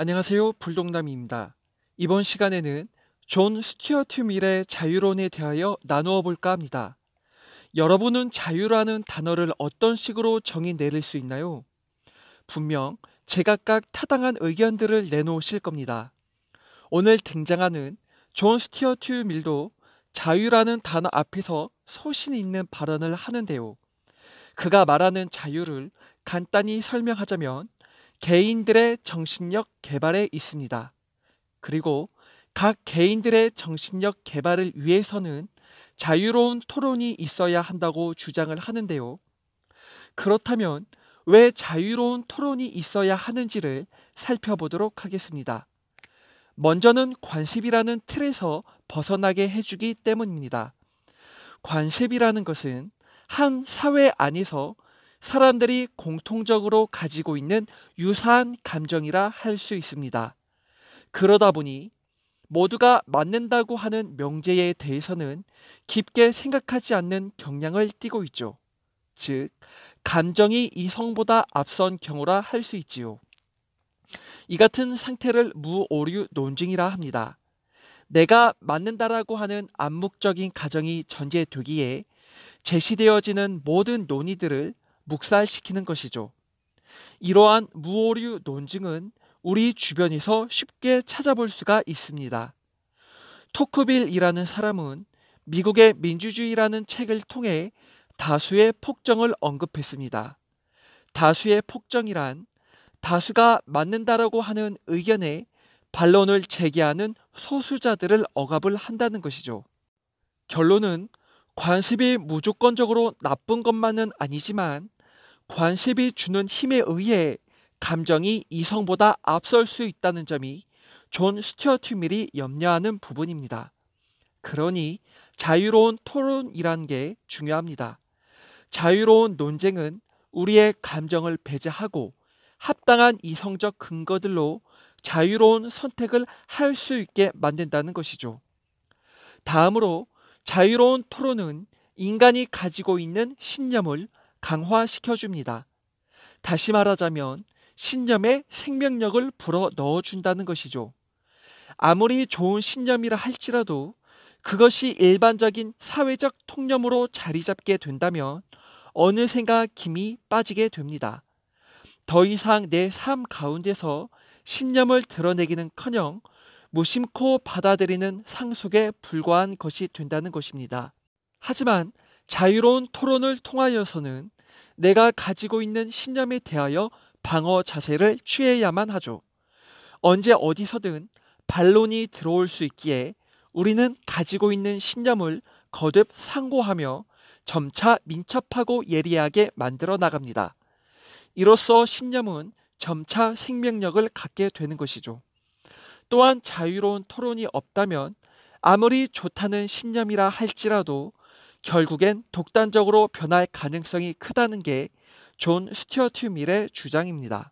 안녕하세요. 불독남입니다. 이번 시간에는 존 스튜어트 밀의 자유론에 대하여 나누어 볼까 합니다. 여러분은 자유라는 단어를 어떤 식으로 정의 내릴 수 있나요? 분명 제각각 타당한 의견들을 내놓으실 겁니다. 오늘 등장하는 존 스튜어트 밀도 자유라는 단어 앞에서 소신 있는 발언을 하는데요. 그가 말하는 자유를 간단히 설명하자면 개인들의 정신력 개발에 있습니다. 그리고 각 개인들의 정신력 개발을 위해서는 자유로운 토론이 있어야 한다고 주장을 하는데요. 그렇다면 왜 자유로운 토론이 있어야 하는지를 살펴보도록 하겠습니다. 먼저는 관습이라는 틀에서 벗어나게 해주기 때문입니다. 관습이라는 것은 한 사회 안에서 사람들이 공통적으로 가지고 있는 유사한 감정이라 할 수 있습니다. 그러다 보니 모두가 맞는다고 하는 명제에 대해서는 깊게 생각하지 않는 경향을 띠고 있죠. 즉, 감정이 이성보다 앞선 경우라 할 수 있지요. 이 같은 상태를 무오류 논증이라 합니다. 내가 맞는다라고 하는 암묵적인 가정이 전제되기에 제시되어지는 모든 논의들을 묵살시키는 것이죠. 이러한 무오류 논증은 우리 주변에서 쉽게 찾아볼 수가 있습니다. 토크빌이라는 사람은 미국의 민주주의라는 책을 통해 다수의 폭정을 언급했습니다. 다수의 폭정이란 다수가 맞는다라고 하는 의견에 반론을 제기하는 소수자들을 억압을 한다는 것이죠. 결론은 관습이 무조건적으로 나쁜 것만은 아니지만 관습이 주는 힘에 의해 감정이 이성보다 앞설 수 있다는 점이 존 스튜어트 밀이 염려하는 부분입니다. 그러니 자유로운 토론이란 게 중요합니다. 자유로운 논쟁은 우리의 감정을 배제하고 합당한 이성적 근거들로 자유로운 선택을 할 수 있게 만든다는 것이죠. 다음으로 자유로운 토론은 인간이 가지고 있는 신념을 강화시켜 줍니다. 다시 말하자면 신념에 생명력을 불어 넣어준다는 것이죠. 아무리 좋은 신념이라 할지라도 그것이 일반적인 사회적 통념으로 자리 잡게 된다면 어느샌가 김이 빠지게 됩니다. 더 이상 내 삶 가운데서 신념을 드러내기는커녕 무심코 받아들이는 상속에 불과한 것이 된다는 것입니다. 하지만 자유로운 토론을 통하여서는 내가 가지고 있는 신념에 대하여 방어 자세를 취해야만 하죠. 언제 어디서든 반론이 들어올 수 있기에 우리는 가지고 있는 신념을 거듭 상고하며 점차 민첩하고 예리하게 만들어 나갑니다. 이로써 신념은 점차 생명력을 갖게 되는 것이죠. 또한 자유로운 토론이 없다면 아무리 좋다는 신념이라 할지라도 결국엔 독단적으로 변할 가능성이 크다는 게 존 스튜어트 밀의 주장입니다.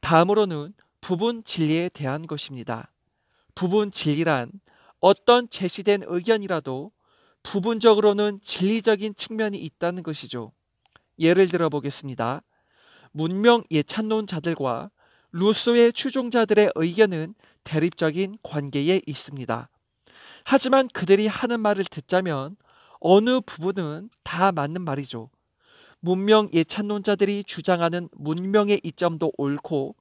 다음으로는 부분 진리에 대한 것입니다. 부분 진리란 어떤 제시된 의견이라도 부분적으로는 진리적인 측면이 있다는 것이죠. 예를 들어 보겠습니다. 문명 예찬론자들과 루소의 추종자들의 의견은 대립적인 관계에 있습니다. 하지만 그들이 하는 말을 듣자면 어느 부분은 다 맞는 말이죠. 문명 예찬론자들이 주장하는 문명의 이점도 옳고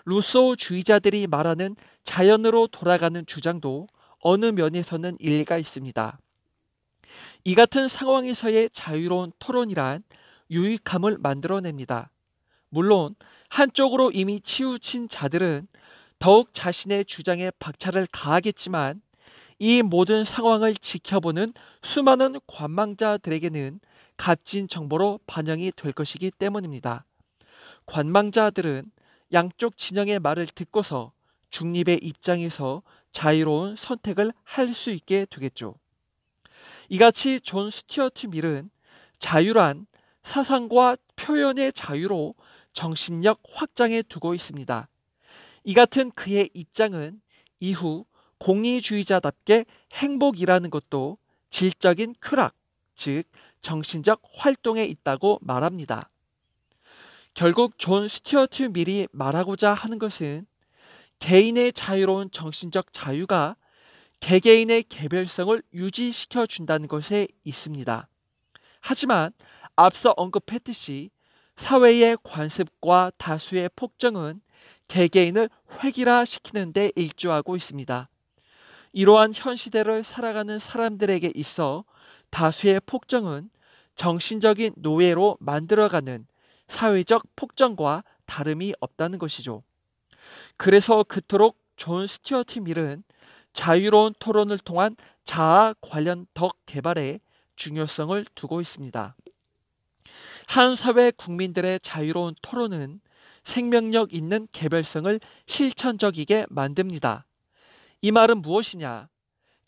루소주의자들이 말하는 자연으로 돌아가는 주장도 어느 면에서는 일리가 있습니다. 이 같은 상황에서의 자유로운 토론이란 유익함을 만들어냅니다. 물론 한쪽으로 이미 치우친 자들은 더욱 자신의 주장에 박차를 가하겠지만 이 모든 상황을 지켜보는 수많은 관망자들에게는 값진 정보로 반영이 될 것이기 때문입니다. 관망자들은 양쪽 진영의 말을 듣고서 중립의 입장에서 자유로운 선택을 할 수 있게 되겠죠. 이같이 존 스튜어트 밀은 자유란 사상과 표현의 자유로 정신력 확장에 두고 있습니다. 이 같은 그의 입장은 이후 공리주의자답게 행복이라는 것도 질적인 쾌락, 즉 정신적 활동에 있다고 말합니다. 결국 존 스튜어트 밀이 말하고자 하는 것은 개인의 자유로운 정신적 자유가 개개인의 개별성을 유지시켜 준다는 것에 있습니다. 하지만 앞서 언급했듯이 사회의 관습과 다수의 폭정은 개개인을 획일화시키는 데 일조하고 있습니다. 이러한 현 시대를 살아가는 사람들에게 있어 다수의 폭정은 정신적인 노예로 만들어가는 사회적 폭정과 다름이 없다는 것이죠. 그래서 그토록 존 스튜어트 밀은 자유로운 토론을 통한 자아 관련 덕 개발에 중요성을 두고 있습니다. 한 사회 국민들의 자유로운 토론은 생명력 있는 개별성을 실천적이게 만듭니다. 이 말은 무엇이냐?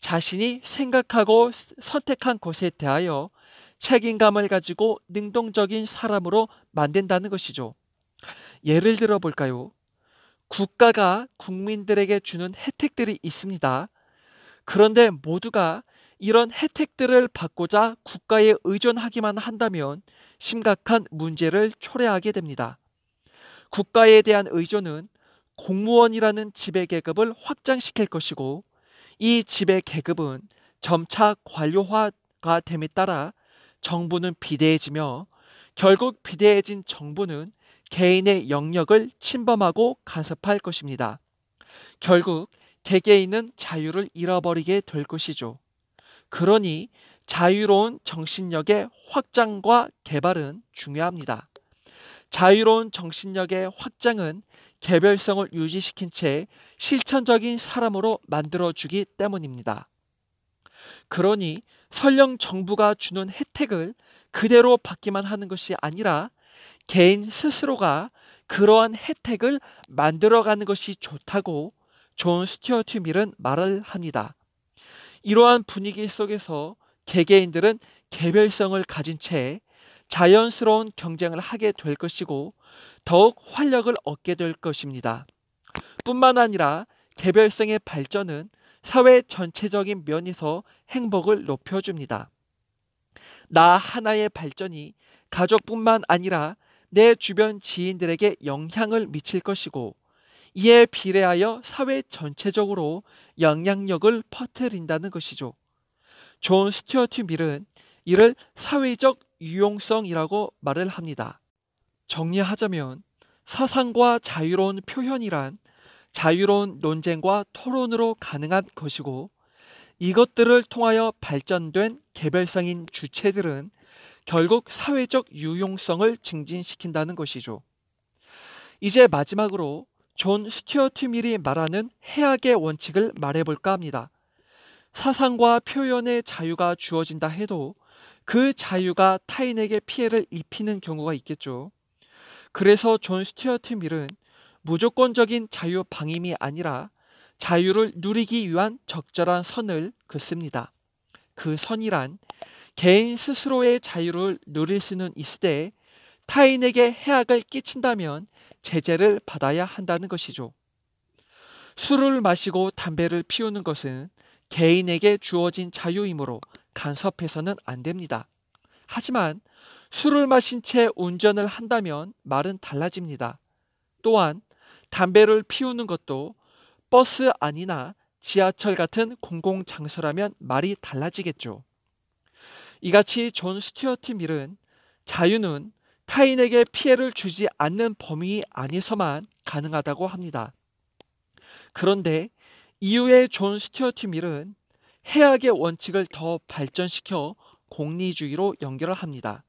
자신이 생각하고 선택한 것에 대하여 책임감을 가지고 능동적인 사람으로 만든다는 것이죠. 예를 들어 볼까요? 국가가 국민들에게 주는 혜택들이 있습니다. 그런데 모두가 이런 혜택들을 받고자 국가에 의존하기만 한다면 심각한 문제를 초래하게 됩니다. 국가에 대한 의존은 공무원이라는 지배계급을 확장시킬 것이고, 이 지배계급은 점차 관료화가 됨에 따라 정부는 비대해지며, 결국 비대해진 정부는 개인의 영역을 침범하고 간섭할 것입니다. 결국 개개인은 자유를 잃어버리게 될 것이죠. 그러니 자유로운 정신력의 확장과 개발은 중요합니다. 자유로운 정신력의 확장은 개별성을 유지시킨 채 실천적인 사람으로 만들어주기 때문입니다. 그러니 설령 정부가 주는 혜택을 그대로 받기만 하는 것이 아니라 개인 스스로가 그러한 혜택을 만들어가는 것이 좋다고 존 스튜어트 밀은 말을 합니다. 이러한 분위기 속에서 개개인들은 개별성을 가진 채 자연스러운 경쟁을 하게 될 것이고 더욱 활력을 얻게 될 것입니다. 뿐만 아니라 개별성의 발전은 사회 전체적인 면에서 행복을 높여줍니다. 나 하나의 발전이 가족뿐만 아니라 내 주변 지인들에게 영향을 미칠 것이고, 이에 비례하여 사회 전체적으로 영향력을 퍼뜨린다는 것이죠. 존 스튜어트 밀은 이를 사회적 유용성이라고 말을 합니다. 정리하자면 사상과 자유로운 표현이란 자유로운 논쟁과 토론으로 가능한 것이고, 이것들을 통하여 발전된 개별성인 주체들은 결국 사회적 유용성을 증진시킨다는 것이죠. 이제 마지막으로 존 스튜어트 밀이 말하는 해악의 원칙을 말해볼까 합니다. 사상과 표현의 자유가 주어진다 해도 그 자유가 타인에게 피해를 입히는 경우가 있겠죠. 그래서 존 스튜어트 밀은 무조건적인 자유 방임이 아니라 자유를 누리기 위한 적절한 선을 긋습니다. 그 선이란 개인 스스로의 자유를 누릴 수는 있으되 타인에게 해악을 끼친다면 제재를 받아야 한다는 것이죠. 술을 마시고 담배를 피우는 것은 개인에게 주어진 자유이므로 간섭해서는 안 됩니다. 하지만 술을 마신 채 운전을 한다면 말은 달라집니다. 또한 담배를 피우는 것도 버스 안이나 지하철 같은 공공장소라면 말이 달라지겠죠. 이같이 존 스튜어트 밀은 자유는 타인에게 피해를 주지 않는 범위 안에서만 가능하다고 합니다. 그런데 이후에 존 스튜어트 밀은 해악의 원칙을 더 발전시켜 공리주의로 연결을 합니다.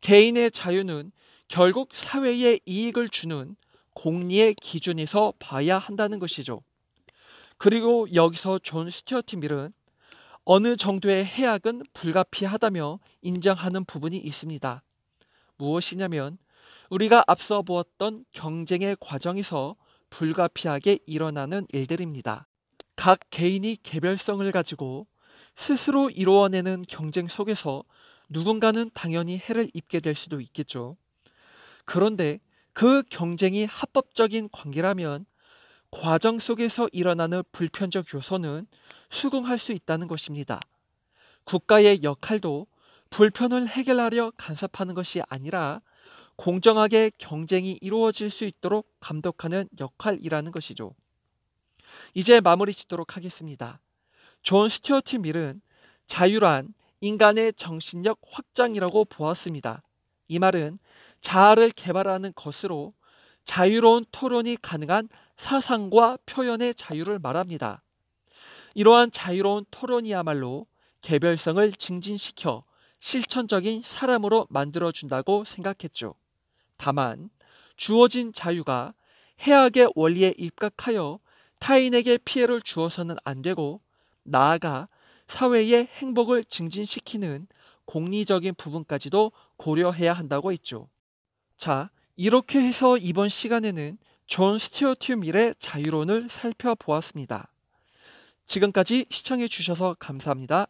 개인의 자유는 결국 사회에 이익을 주는 공리의 기준에서 봐야 한다는 것이죠. 그리고 여기서 존 스튜어트 밀은 어느 정도의 해악은 불가피하다며 인정하는 부분이 있습니다. 무엇이냐면 우리가 앞서 보았던 경쟁의 과정에서 불가피하게 일어나는 일들입니다. 각 개인이 개별성을 가지고 스스로 이루어내는 경쟁 속에서 누군가는 당연히 해를 입게 될 수도 있겠죠. 그런데 그 경쟁이 합법적인 관계라면 과정 속에서 일어나는 불편적 요소는 수긍할 수 있다는 것입니다. 국가의 역할도 불편을 해결하려 간섭하는 것이 아니라 공정하게 경쟁이 이루어질 수 있도록 감독하는 역할이라는 것이죠. 이제 마무리 짓도록 하겠습니다. 존 스튜어트 밀은 자유란 인간의 정신력 확장이라고 보았습니다. 이 말은 자아를 개발하는 것으로 자유로운 토론이 가능한 사상과 표현의 자유를 말합니다. 이러한 자유로운 토론이야말로 개별성을 증진시켜 실천적인 사람으로 만들어준다고 생각했죠. 다만 주어진 자유가 해악의 원리에 입각하여 타인에게 피해를 주어서는 안 되고, 나아가 사회의 행복을 증진시키는 공리적인 부분까지도 고려해야 한다고 했죠. 자, 이렇게 해서 이번 시간에는 존 스튜어트 밀의 자유론을 살펴보았습니다. 지금까지 시청해 주셔서 감사합니다.